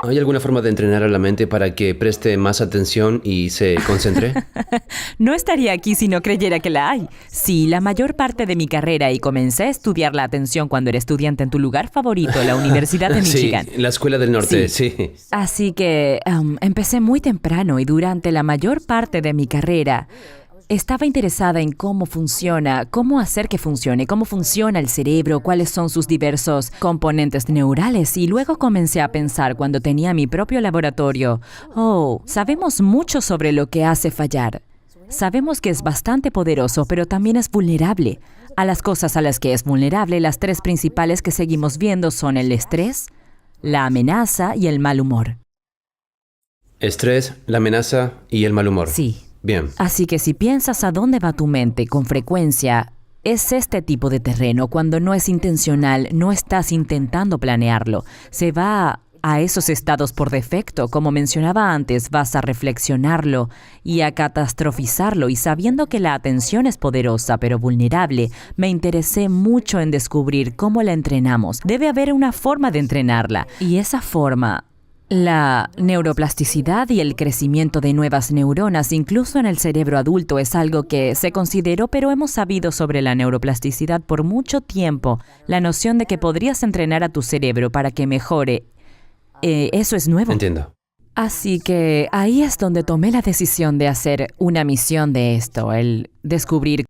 ¿Hay alguna forma de entrenar a la mente para que preste más atención y se concentre? No estaría aquí si no creyera que la hay. Sí, la mayor parte de mi carrera y comencé a estudiar la atención cuando era estudiante en tu lugar favorito, la Universidad de Michigan. Sí, la Escuela del Norte, sí. Así que empecé muy temprano y durante la mayor parte de mi carrera estaba interesada en cómo funciona, cómo hacer que funcione, cómo funciona el cerebro, cuáles son sus diversos componentes neurales y luego comencé a pensar cuando tenía mi propio laboratorio, sabemos mucho sobre lo que hace fallar. Sabemos que es bastante poderoso, pero también es vulnerable. A las cosas a las que es vulnerable, las tres principales que seguimos viendo son el estrés, la amenaza y el mal humor. Estrés, la amenaza y el mal humor. Sí. Bien. Así que si piensas a dónde va tu mente con frecuencia, es este tipo de terreno. Cuando no es intencional, no estás intentando planearlo. Se va a esos estados por defecto. Como mencionaba antes, vas a reflexionarlo y a catastrofizarlo. Y sabiendo que la atención es poderosa pero vulnerable, me interesé mucho en descubrir cómo la entrenamos. Debe haber una forma de entrenarla. Y esa forma... La neuroplasticidad y el crecimiento de nuevas neuronas, incluso en el cerebro adulto, es algo que se consideró, pero hemos sabido sobre la neuroplasticidad por mucho tiempo. La noción de que podrías entrenar a tu cerebro para que mejore, eso es nuevo. Entiendo. Así que ahí es donde tomé la decisión de hacer una misión de esto, el descubrir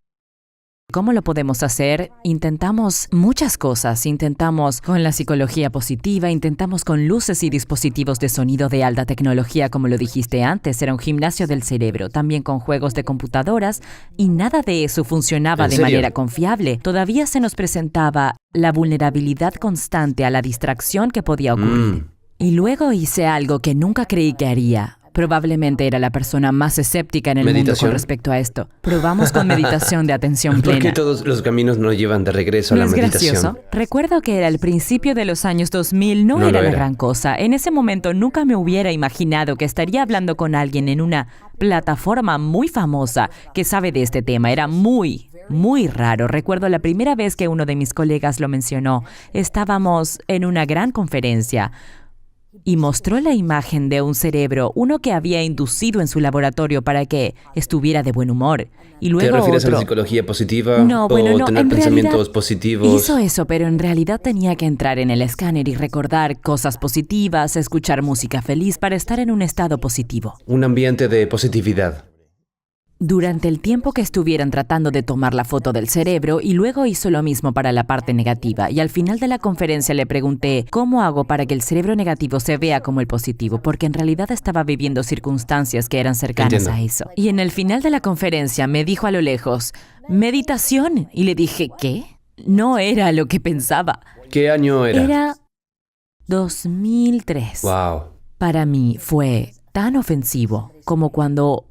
¿cómo lo podemos hacer? Intentamos muchas cosas. Intentamos con la psicología positiva, intentamos con luces y dispositivos de sonido de alta tecnología, como lo dijiste antes, era un gimnasio del cerebro, también con juegos de computadoras, y nada de eso funcionaba de manera confiable. Todavía se nos presentaba la vulnerabilidad constante a la distracción que podía ocurrir. Y luego hice algo que nunca creí que haría. Probablemente era la persona más escéptica en el mundo con respecto a esto. Probamos con meditación de atención plena. ¿Por qué todos los caminos nos llevan de regreso a la meditación? ¿No es gracioso? Recuerdo que era el principio de los años 2000, no era la gran cosa. En ese momento nunca me hubiera imaginado que estaría hablando con alguien en una plataforma muy famosa que sabe de este tema. Era muy raro. Recuerdo la primera vez que uno de mis colegas lo mencionó. Estábamos en una gran conferencia y mostró la imagen de un cerebro, uno que había inducido en su laboratorio para que estuviera de buen humor. Y luego ¿te refieres otro. a la psicología positiva? No, tener pensamientos positivos? Hizo eso, pero en realidad tenía que entrar en el escáner y recordar cosas positivas, escuchar música feliz para estar en un estado positivo. Un ambiente de positividad. Durante el tiempo que estuvieran tratando de tomar la foto del cerebro, y luego hizo lo mismo para la parte negativa. Y al final de la conferencia le pregunté, ¿cómo hago para que el cerebro negativo se vea como el positivo? Porque en realidad estaba viviendo circunstancias que eran cercanas a eso. Y en el final de la conferencia me dijo a lo lejos, meditación. Y le dije, ¿qué? No era lo que pensaba. ¿Qué año era? Era 2003. Wow. Para mí fue tan ofensivo como cuando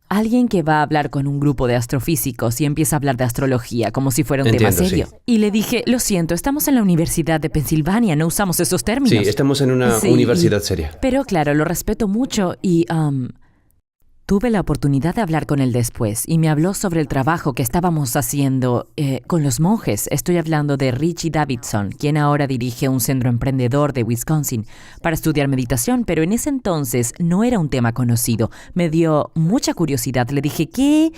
alguien que va a hablar con un grupo de astrofísicos y empieza a hablar de astrología como si fuera un tema serio. Sí. Y le dije, lo siento, estamos en la Universidad de Pensilvania, no usamos esos términos. Sí, estamos en una universidad seria. Pero claro, lo respeto mucho y tuve la oportunidad de hablar con él después y me habló sobre el trabajo que estábamos haciendo con los monjes. Estoy hablando de Richie Davidson, quien ahora dirige un centro emprendedor de Wisconsin para estudiar meditación, pero en ese entonces no era un tema conocido. Me dio mucha curiosidad. Le dije, ¿qué?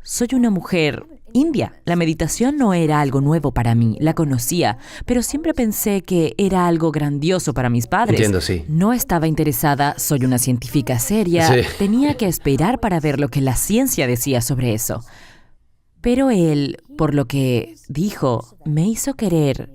Soy una mujer india. La meditación no era algo nuevo para mí, la conocía, pero siempre pensé que era algo grandioso para mis padres. Entiendo, sí. No estaba interesada, soy una científica seria, Sí. Tenía que esperar para ver lo que la ciencia decía sobre eso. Pero él, por lo que dijo, me hizo querer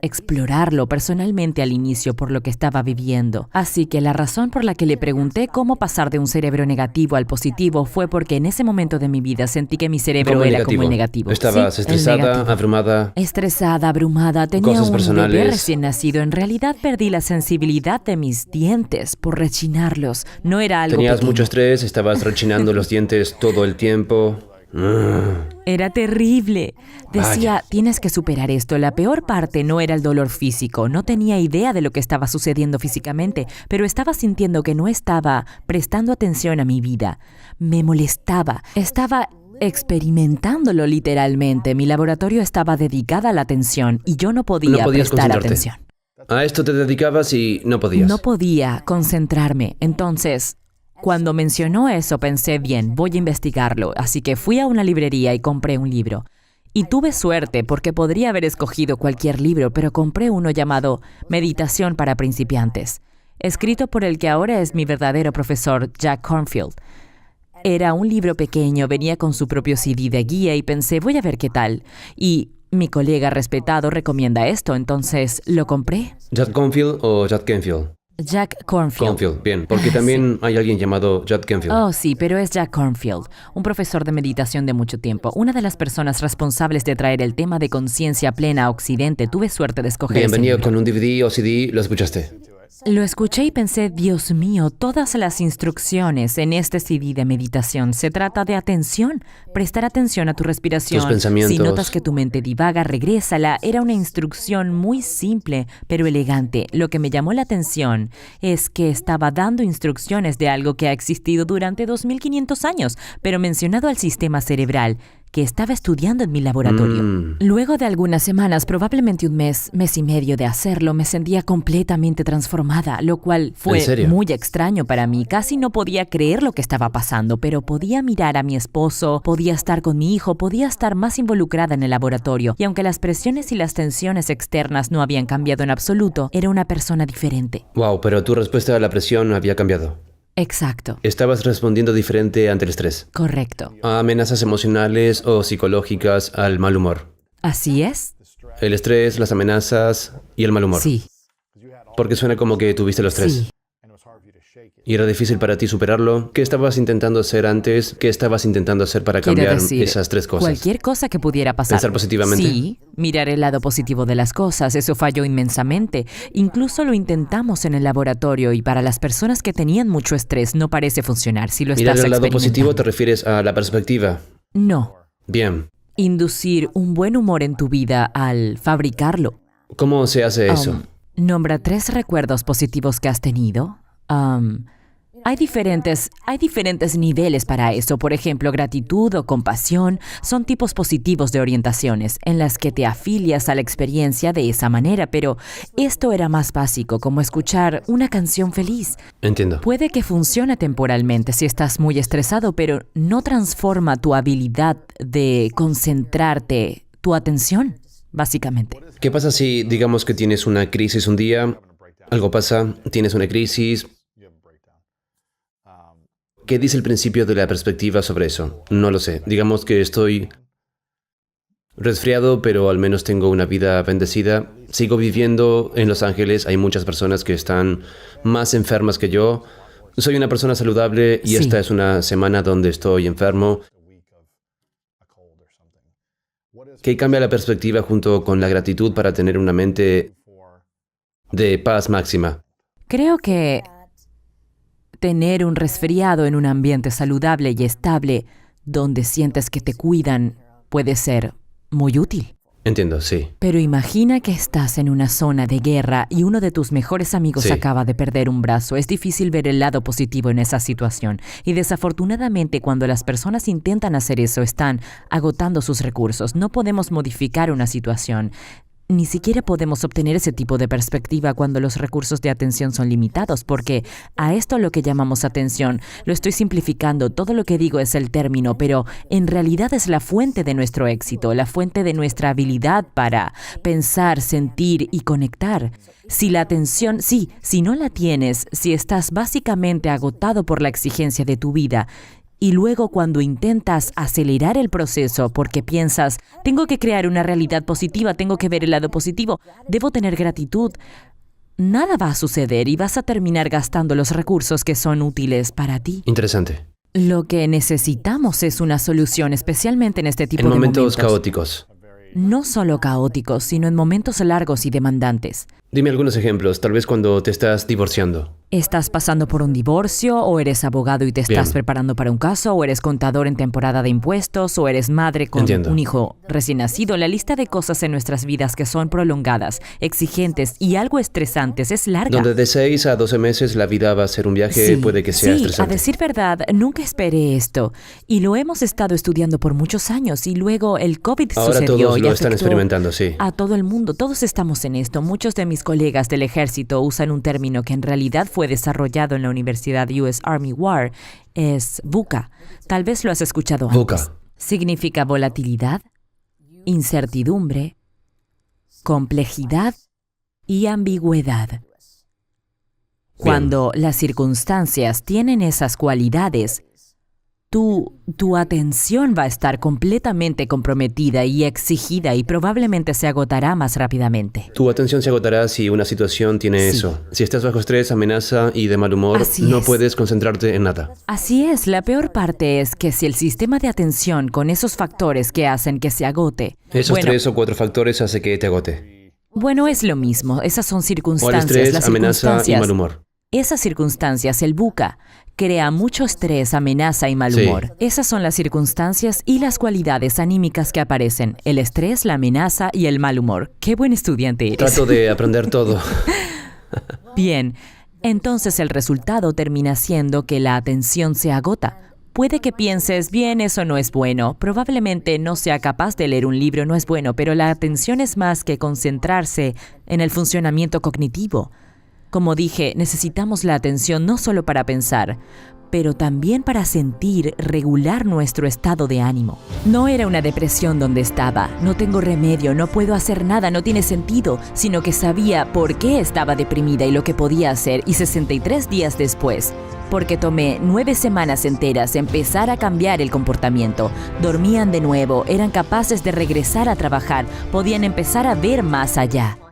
explorarlo personalmente al inicio por lo que estaba viviendo. Así que la razón por la que le pregunté cómo pasar de un cerebro negativo al positivo fue porque en ese momento de mi vida sentí que mi cerebro era como el negativo. ¿Estabas estresada, abrumada? Estresada, abrumada, tenía Cosas un personales. bebé recién nacido. En realidad perdí la sensibilidad de mis dientes por rechinarlos. No era algo ¿Tenías pequeño. mucho estrés? ¿Estabas rechinando los dientes todo el tiempo? Era terrible. Decía, Vaya. tienes que superar esto. La peor parte no era el dolor físico. No tenía idea de lo que estaba sucediendo físicamente, pero estaba sintiendo que no estaba prestando atención a mi vida. Me molestaba. Estaba experimentándolo literalmente. Mi laboratorio estaba dedicada a la atención y yo no podía No podías prestar concentrarte. atención. A esto te dedicabas y no podías. No podía concentrarme. Entonces, cuando mencionó eso, pensé, bien, voy a investigarlo. Así que fui a una librería y compré un libro. Y tuve suerte porque podría haber escogido cualquier libro, pero compré uno llamado Meditación para principiantes, escrito por el que ahora es mi verdadero profesor, Jack Kornfield. Era un libro pequeño, venía con su propio CD de guía y pensé, voy a ver qué tal. Y mi colega respetado recomienda esto, entonces lo compré. ¿Jack Cornfield o Jack Canfield? Jack Kornfield. Cornfield, bien, porque también hay alguien llamado Jack Canfield. Oh, sí, pero es Jack Kornfield, un profesor de meditación de mucho tiempo, una de las personas responsables de traer el tema de conciencia plena a Occidente. Tuve suerte de escoger Bien, ese venía libro. con un DVD o CD, lo escuchaste. Lo escuché y pensé, Dios mío, todas las instrucciones en este CD de meditación se trata de atención, prestar atención a tu respiración. Tus pensamientos. Si notas que tu mente divaga, regrésala. Era una instrucción muy simple, pero elegante. Lo que me llamó la atención es que estaba dando instrucciones de algo que ha existido durante 2500 años, pero mencionado al sistema cerebral, que estaba estudiando en mi laboratorio. Luego de algunas semanas, probablemente un mes y medio de hacerlo, me sentía completamente transformada, lo cual fue ¿En serio? muy extraño para mí. Casi no podía creer lo que estaba pasando, pero podía mirar a mi esposo, podía estar con mi hijo, podía estar más involucrada en el laboratorio. Y aunque las presiones y las tensiones externas no habían cambiado en absoluto, era una persona diferente. Wow, pero tu respuesta a la presión había cambiado. Exacto. Estabas respondiendo diferente ante el estrés. Correcto. A amenazas emocionales o psicológicas, al mal humor. ¿Así es? El estrés, las amenazas y el mal humor. Sí. Porque suena como que tuviste los tres. Sí. ¿Y era difícil para ti superarlo? ¿Qué estabas intentando hacer antes? ¿Qué estabas intentando hacer para Quiero cambiar decir, esas tres cosas? cualquier cosa que pudiera pasar. ¿Pensar positivamente? Sí, mirar el lado positivo de las cosas. Eso falló inmensamente. Incluso lo intentamos en el laboratorio y para las personas que tenían mucho estrés no parece funcionar. Si lo Mirar estás el lado positivo experimentando. te refieres a la perspectiva. No. Bien. Inducir un buen humor en tu vida al fabricarlo. ¿Cómo se hace eso? Nombra 3 recuerdos positivos que has tenido. Hay diferentes niveles para eso. Por ejemplo, gratitud o compasión son tipos positivos de orientaciones en las que te afilias a la experiencia de esa manera, pero esto era más básico, como escuchar una canción feliz. Entiendo. Puede que funcione temporalmente si estás muy estresado, pero no transforma tu habilidad de concentrarte, tu atención, básicamente. ¿Qué pasa si, digamos que tienes una crisis un día, algo pasa, tienes una crisis? ¿Qué dice el principio de la perspectiva sobre eso? No lo sé. Digamos que estoy resfriado, pero al menos tengo una vida bendecida. Sigo viviendo en Los Ángeles. Hay muchas personas que están más enfermas que yo. Soy una persona saludable y Sí. esta es una semana donde estoy enfermo. ¿Qué cambia la perspectiva junto con la gratitud para tener una mente de paz máxima? Creo que tener un resfriado en un ambiente saludable y estable, donde sientes que te cuidan, puede ser muy útil. Entiendo, sí. Pero imagina que estás en una zona de guerra y uno de tus mejores amigos Sí. acaba de perder un brazo. Es difícil ver el lado positivo en esa situación. Y desafortunadamente, cuando las personas intentan hacer eso, están agotando sus recursos. No podemos modificar una situación. Ni siquiera podemos obtener ese tipo de perspectiva cuando los recursos de atención son limitados, porque a esto lo que llamamos atención, lo estoy simplificando, todo lo que digo es el término, pero en realidad es la fuente de nuestro éxito, la fuente de nuestra habilidad para pensar, sentir y conectar. Si la atención, si no la tienes, si estás básicamente agotado por la exigencia de tu vida, y luego cuando intentas acelerar el proceso porque piensas, tengo que crear una realidad positiva, tengo que ver el lado positivo, debo tener gratitud, nada va a suceder y vas a terminar gastando los recursos que son útiles para ti. Interesante. Lo que necesitamos es una solución, especialmente en este tipo En de momentos caóticos. No solo caóticos, sino en momentos largos y demandantes. Dime algunos ejemplos, tal vez cuando te estás divorciando. ¿Estás pasando por un divorcio o eres abogado y te estás Bien. preparando para un caso o eres contador en temporada de impuestos o eres madre con Entiendo. un hijo recién nacido? La lista de cosas en nuestras vidas que son prolongadas, exigentes y algo estresantes es larga. Donde de 6 a 12 meses la vida va a ser un viaje, puede que sea sí, estresante. a decir verdad, nunca esperé esto. Y lo hemos estado estudiando por muchos años y luego el COVID Ahora sucedió todos y lo están afectó experimentando, sí. a todo el mundo. Todos estamos en esto. Muchos de mis mis colegas del ejército usan un término que en realidad fue desarrollado en la Universidad US Army War, es VUCA. Tal vez lo has escuchado antes. VUCA. Significa volatilidad, incertidumbre, complejidad y ambigüedad. Cuando las circunstancias tienen esas cualidades, tu atención va a estar completamente comprometida y exigida y probablemente se agotará más rápidamente. Tu atención se agotará si una situación tiene eso. Si estás bajo estrés, amenaza y de mal humor, Así no es. puedes concentrarte en nada. Así es, la peor parte es que si el sistema de atención con esos factores que hacen que se agote, Esos 3 o 4 factores hace que te agote. bueno, es lo mismo, esas son O el circunstancias, estrés, las amenaza y circunstancias. mal humor. Esas circunstancias, el VUCA, crea mucho estrés, amenaza y mal Sí. humor. Esas son las circunstancias y las cualidades anímicas que aparecen. El estrés, la amenaza y el mal humor. ¡Qué buen estudiante eres! Trato de aprender todo. Bien, entonces el resultado termina siendo que la atención se agota. Puede que pienses, bien, eso no es bueno. Probablemente no sea capaz de leer un libro, no es bueno, pero la atención es más que concentrarse en el funcionamiento cognitivo. Como dije, necesitamos la atención no solo para pensar, pero también para sentir, regular nuestro estado de ánimo. No era una depresión donde estaba, no tengo remedio, no puedo hacer nada, no tiene sentido, sino que sabía por qué estaba deprimida y lo que podía hacer, y 63 días después, porque tomé 9 semanas enteras empezar a cambiar el comportamiento. Dormían de nuevo, eran capaces de regresar a trabajar, podían empezar a ver más allá.